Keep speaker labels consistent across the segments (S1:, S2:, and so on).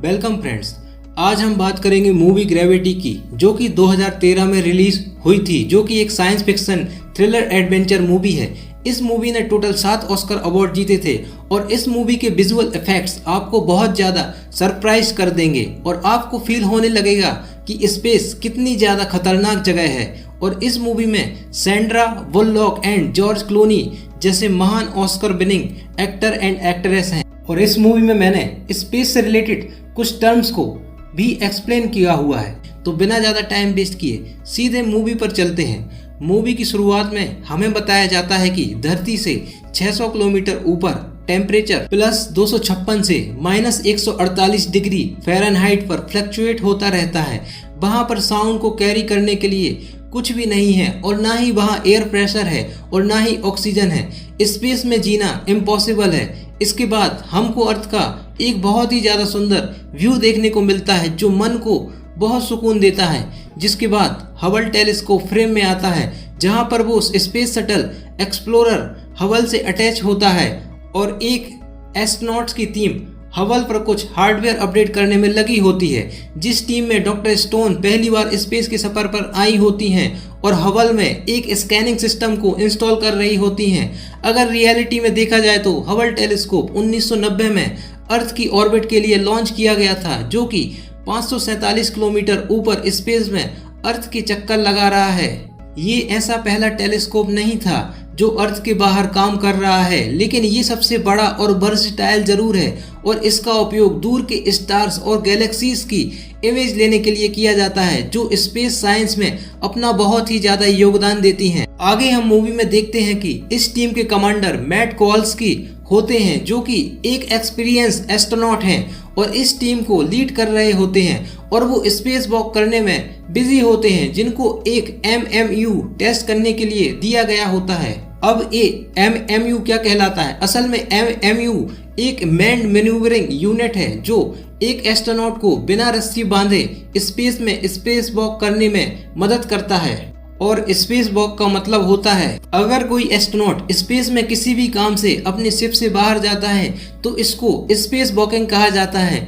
S1: Welcome friends. आज हम बात करेंगे मूवी ग्रेविटी की, जो कि 2013 में रिलीज हुई थी, जो कि एक science fiction thriller adventure movie है। इस मूवी ने टोटल 7 ऑस्कर अवार्ड जीते थे और इस मूवी के विजुअल इफेक्ट्स आपको बहुत ज़्यादा सरप्राइज कर देंगे और आपको फील होने लगेगा कि स्पेस कितनी ज़्यादा खतरनाक जगह है। और इस मूवी में सैंड्रा बुललॉक एंड जॉर्ज क्लूनी जैसे महान Oscar winning actor and actress हैं। और इस मूवी में मैंने स्पेस से रिलेटेड कुछ टर्म्स को भी एक्सप्लेन किया हुआ है। तो बिना ज़्यादा टाइम वेस्ट किए सीधे मूवी पर चलते हैं। मूवी की शुरुआत में हमें बताया जाता है कि धरती से 600 किलोमीटर ऊपर टेम्परेचर +256 से -148 डिग्री फ़ारेनहाइट पर फ्लक्चुएट होता रहता है। वहाँ पर साउंड को कैरी करने के लिए कुछ भी नहीं है और ना ही वहाँ एयर प्रेशर है और ना ही ऑक्सीजन है। स्पेस में जीना इम्पॉसिबल है। इसके बाद हमको अर्थ का एक बहुत ही ज़्यादा सुंदर व्यू देखने को मिलता है, जो मन को बहुत सुकून देता है। जिसके बाद हबल टेलीस्कोप फ्रेम में आता है, जहाँ पर वो स्पेस शटल एक्सप्लोरर हबल से अटैच होता है और एक एस्ट्रोनॉट्स की टीम हबल पर कुछ हार्डवेयर अपडेट करने में लगी होती है। जिस टीम में डॉक्टर स्टोन पहली बार स्पेस के सफर पर आई होती हैं और हबल में एक स्कैनिंग सिस्टम को इंस्टॉल कर रही होती हैं। अगर रियलिटी में देखा जाए तो हबल टेलीस्कोप 1990 में अर्थ की ऑर्बिट के लिए लॉन्च किया गया था, जो कि 547 किलोमीटर ऊपर स्पेस में अर्थ के चक्कर लगा रहा है। ये ऐसा पहला टेलीस्कोप नहीं था जो अर्थ के बाहर काम कर रहा है, लेकिन ये सबसे बड़ा और वर्सटाइल जरूर है और इसका उपयोग दूर के स्टार्स और गैलेक्सीज की इमेज लेने के लिए किया जाता है, जो स्पेस साइंस में अपना बहुत ही ज्यादा योगदान देती हैं। आगे हम मूवी में देखते हैं कि इस टीम के कमांडर मैट कोवाल्स्की होते हैं, जो कि एक एक्सपीरियंस एस्ट्रोनॉट हैं और इस टीम को लीड कर रहे होते हैं और वो स्पेस वॉक करने में बिजी होते हैं, जिनको एक MMU टेस्ट करने के लिए दिया गया होता है। अब ये MMU क्या कहलाता है? असल में MMU एक मैन्ड मैन्यूवरिंग यूनिट है, जो एक एस्ट्रोनॉट को बिना रस्सी बांधे स्पेस में स्पेस वॉक करने में मदद करता है। और स्पेस वॉक का मतलब होता है, अगर कोई एस्ट्रोनॉट स्पेस में किसी भी काम से अपने शिप से बाहर जाता है तो इसको स्पेस वॉकिंग कहा जाता है।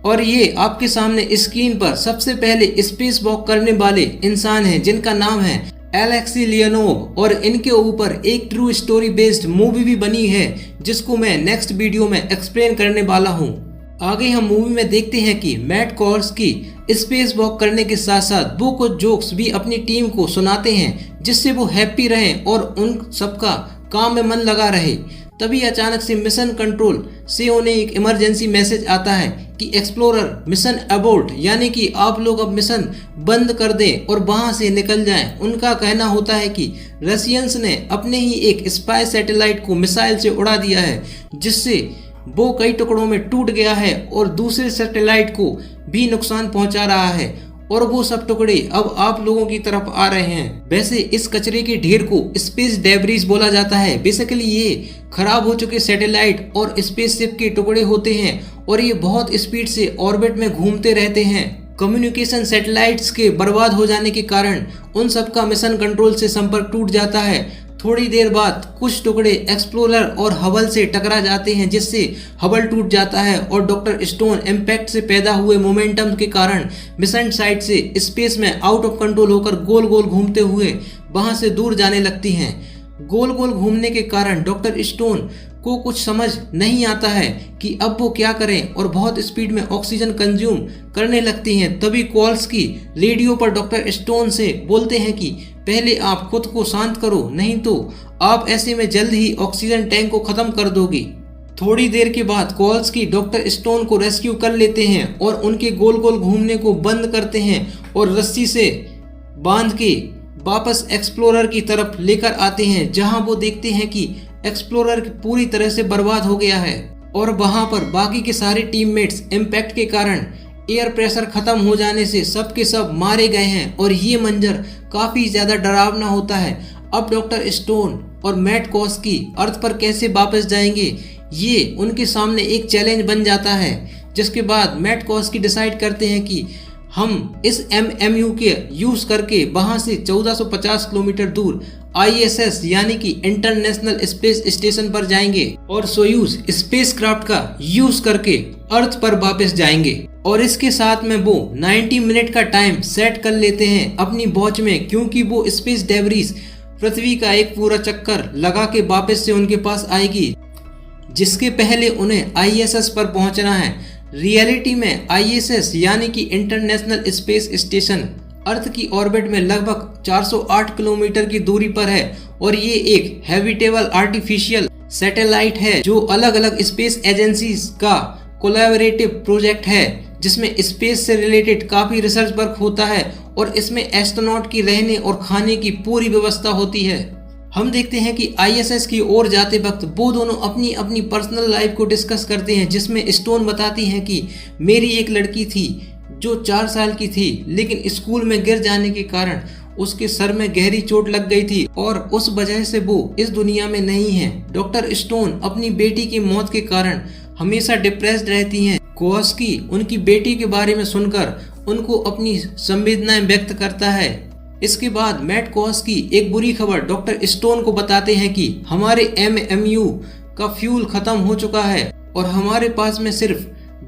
S1: और ये आपके सामने स्क्रीन पर सबसे पहले स्पेस वॉक करने वाले इंसान हैं, जिनका नाम है एलेक्सी लियोनोव। और इनके ऊपर एक ट्रू स्टोरी बेस्ड मूवी भी बनी है, जिसको मैं नेक्स्ट वीडियो में एक्सप्लेन करने वाला हूँ। आगे हम मूवी में देखते हैं कि मैट कोवाल्स्की स्पेस वॉक करने के साथ साथ वो कुछ जोक्स भी अपनी टीम को सुनाते हैं, जिससे वो हैप्पी रहें और उन सबका काम में मन लगा रहे। तभी अचानक से मिशन कंट्रोल से उन्हें एक इमरजेंसी मैसेज आता है कि एक्सप्लोरर मिशन अबॉर्ट, यानी कि आप लोग अब मिशन बंद कर दें और वहां से निकल जाएं। उनका कहना होता है कि रशियंस ने अपने ही एक स्पाई सैटेलाइट को मिसाइल से उड़ा दिया है, जिससे वो कई टुकड़ों में टूट गया है और दूसरे सैटेलाइट को भी नुकसान पहुंचा रहा है और वो सब टुकड़े अब आप लोगों की तरफ आ रहे हैं। वैसे इस कचरे के ढेर को स्पेस डेब्रिस बोला जाता है। बेसिकली ये खराब हो चुके सैटेलाइट और स्पेसशिप के टुकड़े होते हैं और ये बहुत स्पीड से ऑर्बिट में घूमते रहते हैं। कम्युनिकेशन सैटेलाइट्स के बर्बाद हो जाने के कारण उन सबका मिशन कंट्रोल से संपर्क टूट जाता है। थोड़ी देर बाद कुछ टुकड़े एक्सप्लोरर और हबल से टकरा जाते हैं, जिससे हबल टूट जाता है और डॉक्टर स्टोन इम्पैक्ट से पैदा हुए मोमेंटम के कारण मिशन साइट से स्पेस में आउट ऑफ कंट्रोल होकर गोल गोल घूमते हुए वहां से दूर जाने लगती हैं। गोल गोल घूमने के कारण डॉक्टर स्टोन को कुछ समझ नहीं आता है कि अब वो क्या करें और बहुत स्पीड में ऑक्सीजन कंज्यूम करने लगती हैं। तभी कोवाल्स्की रेडियो पर डॉक्टर स्टोन से बोलते हैं कि पहले आप खुद को शांत करो, नहीं तो आप ऐसे में जल्द ही ऑक्सीजन टैंक को खत्म कर दोगी। थोड़ी देर के बाद कोवाल्स्की डॉक्टर स्टोन को रेस्क्यू कर लेते हैं और उनके गोल गोल घूमने को बंद करते हैं और रस्सी से बांध के वापस एक्सप्लोरर की तरफ लेकर आते हैं, जहां वो देखते हैं कि एक्सप्लोरर पूरी तरह से बर्बाद हो गया है और वहां पर बाकी के सारे टीममेट्स इम्पैक्ट के कारण एयर प्रेशर खत्म हो जाने से सब के सब मारे गए हैं। और ये मंजर काफी ज्यादा डरावना होता है। अब डॉक्टर स्टोन और मैट कोवाल्स्की अर्थ पर कैसे वापस जाएंगे, ये उनके सामने एक चैलेंज बन जाता है। जिसके बाद मैट कोवाल्स्की डिसाइड करते हैं कि हम इस MMU के यूज करके वहां से 1450 किलोमीटर दूर ISS यानी कि इंटरनेशनल स्पेस स्टेशन पर जाएंगे और सोयूज स्पेसक्राफ्ट का यूज करके अर्थ पर वापस जाएंगे। और इसके साथ में वो 90 मिनट का टाइम सेट कर लेते हैं अपनी वॉच में, क्योंकि वो स्पेस डेब्रिस पृथ्वी का एक पूरा चक्कर लगा के वापस से उनके पास आएगी, जिसके पहले उन्हें ISS पर पहुंचना है। रियलिटी में ISS यानी कि इंटरनेशनल स्पेस स्टेशन अर्थ की ऑर्बिट में लगभग 408 किलोमीटर की दूरी पर है और ये एक हैबिटेबल आर्टिफिशियल सैटेलाइट है जो अलग अलग स्पेस एजेंसीज का कोलैबोरेटिव प्रोजेक्ट है, जिसमें स्पेस से रिलेटेड काफी रिसर्च वर्क होता है और इसमें एस्ट्रोनॉट की रहने और खाने की पूरी व्यवस्था होती है। हम देखते हैं कि ISS की ओर जाते वक्त वो दोनों अपनी अपनी पर्सनल लाइफ को डिस्कस करते हैं, जिसमें स्टोन बताती हैं कि मेरी एक लड़की थी जो 4 साल की थी, लेकिन स्कूल में गिर जाने के कारण उसके सर में गहरी चोट लग गई थी और उस वजह से वो इस दुनिया में नहीं है। डॉक्टर स्टोन अपनी बेटी की मौत के कारण हमेशा डिप्रेस्ड रहती हैं। कोवस्की उनकी बेटी के बारे में सुनकर उनको अपनी संवेदनाएं व्यक्त करता है। इसके बाद मैट कोवस्की एक बुरी खबर डॉक्टर स्टोन को बताते हैं कि हमारे MMU का फ्यूल खत्म हो चुका है और हमारे पास में सिर्फ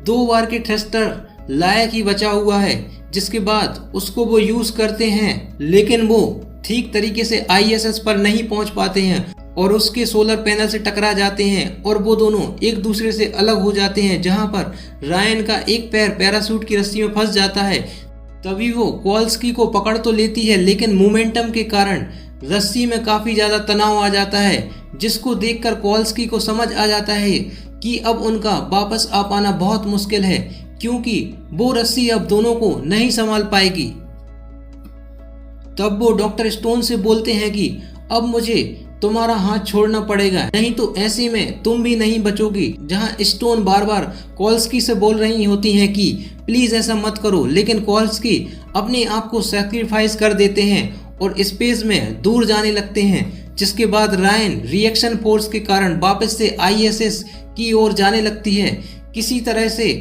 S1: 2 बार के थ्रस्टर लायक ही बचा हुआ है, जिसके बाद उसको वो यूज करते हैं, लेकिन वो ठीक तरीके से ISS पर नहीं पहुंच पाते हैं और उसके सोलर पैनल से टकरा जाते हैं और वो दोनों एक दूसरे से अलग हो जाते हैं, जहां पर रायन का एक पैर पैराशूट की रस्सी में फंस जाता है। तभी वो कोवल्स्की को पकड़ तो लेती है, लेकिन मोमेंटम के कारण रस्सी में काफी ज्यादा तनाव आ जाता है, जिसको देखकर कोवल्स्की को समझ आ जाता है कि अब उनका वापस आ पाना बहुत मुश्किल है, क्योंकि वो रस्सी अब दोनों को नहीं संभाल पाएगी। तब वो डॉक्टर स्टोन से बोलते हैं कि अब मुझे तुम्हारा हाथ छोड़ना पड़ेगा, नहीं तो ऐसे में तुम भी नहीं बचोगी। जहां स्टोन बार बार कोवल्स्की से बोल रही होती हैं कि प्लीज ऐसा मत करो, लेकिन कोवल्स्की अपने आप को सैक्रिफाइस कर देते हैं और स्पेस में दूर जाने लगते हैं, जिसके बाद रायन रिएक्शन फोर्स के कारण वापस से ISS की ओर जाने लगती है। किसी तरह से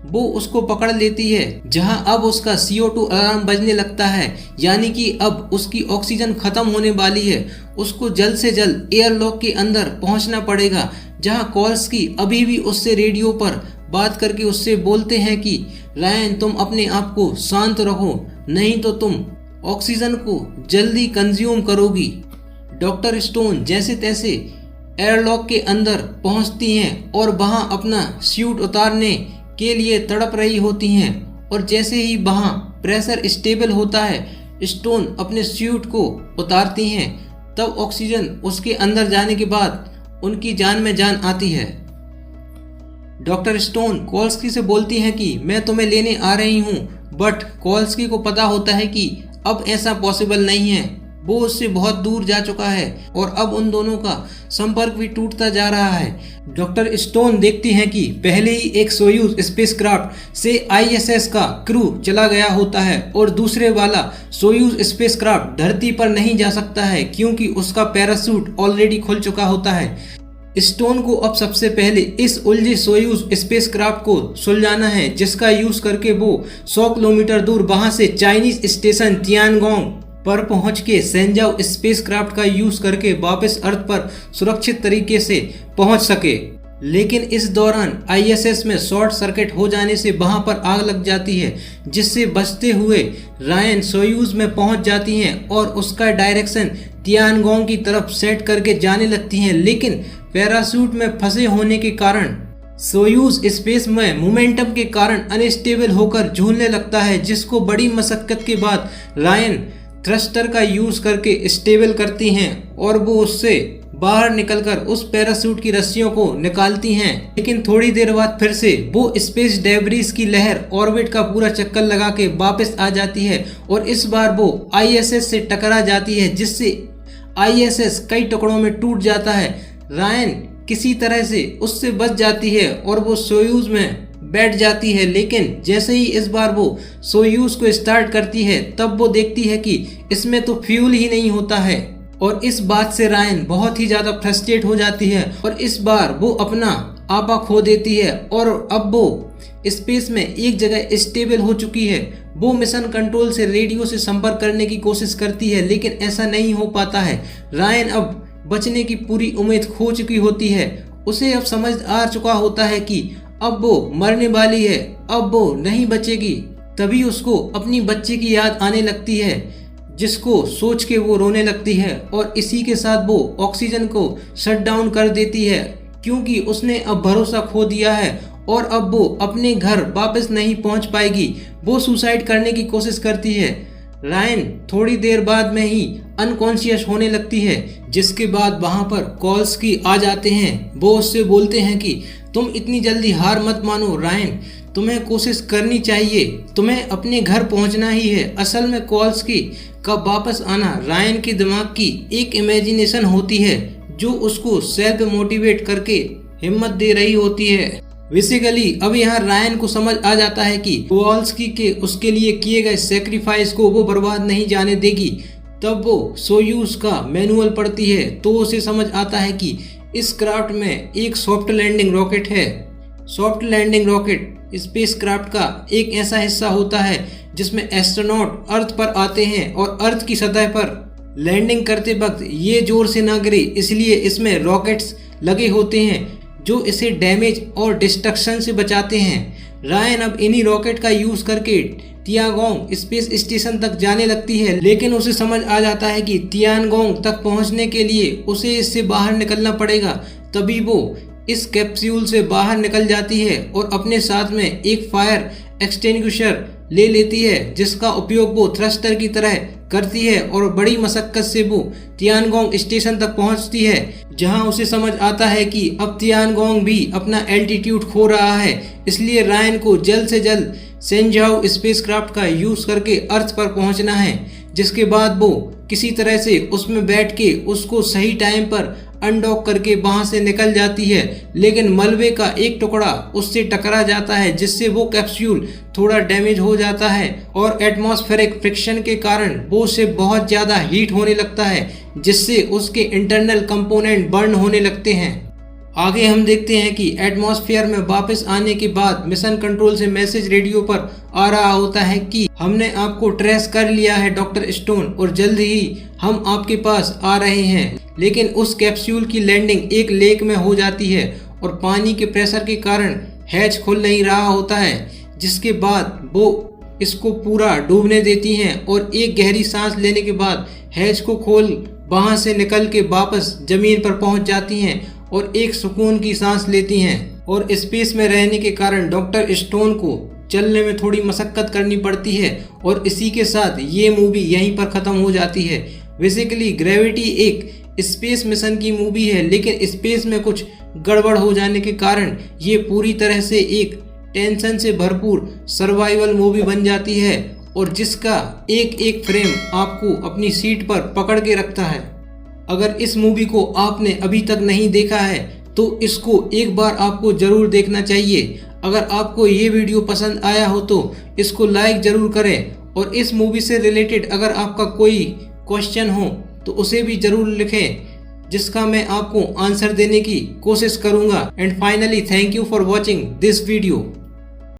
S1: वो उसको पकड़ लेती है, जहां अब उसका CO2 अलार्म बजने लगता है, यानी कि अब उसकी ऑक्सीजन खत्म होने वाली है। उसको जल्द से जल्द एयरलॉक के अंदर पहुंचना पड़ेगा, जहां कोवल्स्की अभी भी उससे रेडियो पर बात करके उससे बोलते हैं कि रायन तुम अपने आप को शांत रखो, नहीं तो तुम ऑक्सीजन को जल्दी कंज्यूम करोगी। डॉक्टर स्टोन जैसे तैसे एयरलॉक के अंदर पहुंचती हैं और वहां अपना सूट उतारने के लिए तड़प रही होती हैं और जैसे ही वहां प्रेशर स्टेबल होता है, स्टोन अपने सूट को उतारती हैं। तब ऑक्सीजन उसके अंदर जाने के बाद उनकी जान में जान आती है। डॉक्टर स्टोन कोवल्स्की से बोलती हैं कि मैं तुम्हें लेने आ रही हूं, बट कोवल्स्की को पता होता है कि अब ऐसा पॉसिबल नहीं है, वो उससे बहुत दूर जा चुका है और अब उन दोनों का संपर्क भी टूटता जा रहा है। डॉक्टर स्टोन देखती हैं कि पहले ही एक सोयूज स्पेसक्राफ्ट से ISS का क्रू चला गया होता है और दूसरे वाला सोयूज स्पेसक्राफ्ट धरती पर नहीं जा सकता है, क्योंकि उसका पैराशूट ऑलरेडी खुल चुका होता है। स्टोन को अब सबसे पहले इस उलझे सोयूज स्पेसक्राफ्ट को सुलझाना है, जिसका यूज करके वो 100 किलोमीटर दूर वहां से चाइनीज स्टेशन तियानगोंग पर पहुंच के सेंजाओ स्पेसक्राफ्ट का यूज करके वापस अर्थ पर सुरक्षित तरीके से पहुंच सके। लेकिन इस दौरान ISS में शॉर्ट सर्किट हो जाने से वहां पर आग लग जाती है, जिससे बचते हुए रायन सोयूज में पहुंच जाती हैं और उसका डायरेक्शन तियानगोंग की तरफ सेट करके जाने लगती हैं, लेकिन पैराशूट में फंसे होने के कारण सोयूज स्पेस में मोमेंटम के कारण अनस्टेबल होकर झूलने लगता है, जिसको बड़ी मशक्कत के बाद रायन थ्रस्टर का यूज करके स्टेबल करती हैं और वो उससे बाहर निकलकर उस पैराशूट की रस्सियों को निकालती हैं। लेकिन थोड़ी देर बाद फिर से वो स्पेस डेब्रिस की लहर ऑर्बिट का पूरा चक्कर लगा के वापस आ जाती है और इस बार वो ISS से टकरा जाती है, जिससे ISS कई टुकड़ों में टूट जाता है। रायन किसी तरह से उससे बच जाती है और वो सोयूज में बैठ जाती है, लेकिन जैसे ही इस बार वो सोयूज को स्टार्ट करती है तब वो देखती है कि इसमें तो फ्यूल ही नहीं होता है और इस बात से रायन बहुत ही ज़्यादा फ्रस्ट्रेट हो जाती है और इस बार वो अपना आपा खो देती है और अब वो स्पेस में एक जगह स्टेबल हो चुकी है। वो मिशन कंट्रोल से रेडियो से संपर्क करने की कोशिश करती है, लेकिन ऐसा नहीं हो पाता है। रायन अब बचने की पूरी उम्मीद खो चुकी होती है। उसे अब समझ आ चुका होता है कि अब वो मरने वाली है, अब वो नहीं बचेगी। तभी उसको अपनी बच्ची की याद आने लगती है, जिसको सोच के वो रोने लगती है और इसी के साथ वो ऑक्सीजन को शट डाउन कर देती है, क्योंकि उसने अब भरोसा खो दिया है और अब वो अपने घर वापस नहीं पहुंच पाएगी। वो सुसाइड करने की कोशिश करती है। रायन थोड़ी देर बाद में ही अनकॉन्शियस होने लगती है, जिसके बाद वहां पर कॉल्स्की आ जाते हैं। वो उससे बोलते हैं कि तुम इतनी जल्दी हार मत मानो रायन, तुम्हें कोशिश करनी चाहिए, तुम्हें अपने घर पहुंचना ही है। असल में कॉल्स्की का वापस आना रायन के दिमाग की एक इमेजिनेशन होती है, जो उसको सेल्फ मोटिवेट करके हिम्मत दे रही होती है। बेसिकली अब यहाँ रायन को समझ आ जाता है कि कॉल्स्की के उसके लिए किए गए सेक्रीफाइस को वो बर्बाद नहीं जाने देगी। तब वो सोयूज का मैनुअल पढ़ती है तो उसे समझ आता है कि इस क्राफ्ट में एक सॉफ्ट लैंडिंग रॉकेट है। Soft landing rocket space craft का एक ऐसा हिस्सा होता है जिसमें एस्ट्रोनॉट अर्थ पर आते हैं और अर्थ की सतह पर लैंडिंग करते वक्त ये जोर से ना गिरे, इसलिए इसमें रॉकेट्स लगे होते हैं जो इसे डैमेज और डिस्ट्रक्शन से बचाते हैं। रायन अब इन्हीं रॉकेट का यूज करके तियानगोंग स्पेस स्टेशन तक जाने लगती है, लेकिन उसे समझ आ जाता है कि तियानगोंग तक पहुंचने के लिए उसे इससे बाहर निकलना पड़ेगा। तभी वो इस कैप्सूल से बाहर निकल जाती है और अपने साथ में एक फायर एक्सटिंग्विशर ले लेती है, जिसका उपयोग वो थ्रस्टर की तरह करती है और बड़ी मशक्कत से वो तियानगोंग स्टेशन तक पहुंचती है, जहां उसे समझ आता है कि अब तियानगोंग भी अपना एल्टीट्यूड खो रहा है। इसलिए रायन को जल्द से जल्द सेंजाओ स्पेसक्राफ्ट का यूज करके अर्थ पर पहुंचना है, जिसके बाद वो किसी तरह से उसमें बैठ के उसको सही टाइम पर अनडॉक करके वहां से निकल जाती है। लेकिन मलबे का एक टुकड़ा उससे टकरा जाता है, जिससे वो कैप्सूल थोड़ा डैमेज हो जाता है और एटमॉस्फेरिक फ्रिक्शन के कारण वो उसे बहुत ज़्यादा हीट होने लगता है, जिससे उसके इंटरनल कंपोनेंट बर्न होने लगते हैं। आगे हम देखते हैं कि एटमॉस्फेयर में वापस आने के बाद मिशन कंट्रोल से मैसेज रेडियो पर आ रहा होता है कि हमने आपको ट्रेस कर लिया है डॉक्टर स्टोन, और जल्द ही हम आपके पास आ रहे हैं। लेकिन उस कैप्सूल की लैंडिंग एक लेक में हो जाती है और पानी के प्रेशर के कारण हैच खुल नहीं रहा होता है, जिसके बाद वो इसको पूरा डूबने देती हैं और एक गहरी सांस लेने के बाद हैच को खोल वहां से निकल के वापस जमीन पर पहुंच जाती हैं और एक सुकून की सांस लेती हैं। और स्पेस में रहने के कारण डॉक्टर स्टोन को चलने में थोड़ी मशक्कत करनी पड़ती है और इसी के साथ ये मूवी यहीं पर ख़त्म हो जाती है। बेसिकली ग्रेविटी एक स्पेस मिशन की मूवी है, लेकिन स्पेस में कुछ गड़बड़ हो जाने के कारण ये पूरी तरह से एक टेंशन से भरपूर सर्वाइवल मूवी बन जाती है, और जिसका एक एक फ्रेम आपको अपनी सीट पर पकड़ के रखता है। अगर इस मूवी को आपने अभी तक नहीं देखा है तो इसको एक बार आपको ज़रूर देखना चाहिए। अगर आपको ये वीडियो पसंद आया हो तो इसको लाइक ज़रूर करें, और इस मूवी से रिलेटेड अगर आपका कोई क्वेश्चन हो तो उसे भी ज़रूर लिखें, जिसका मैं आपको आंसर देने की कोशिश करूँगा। And finally thank you for watching this video.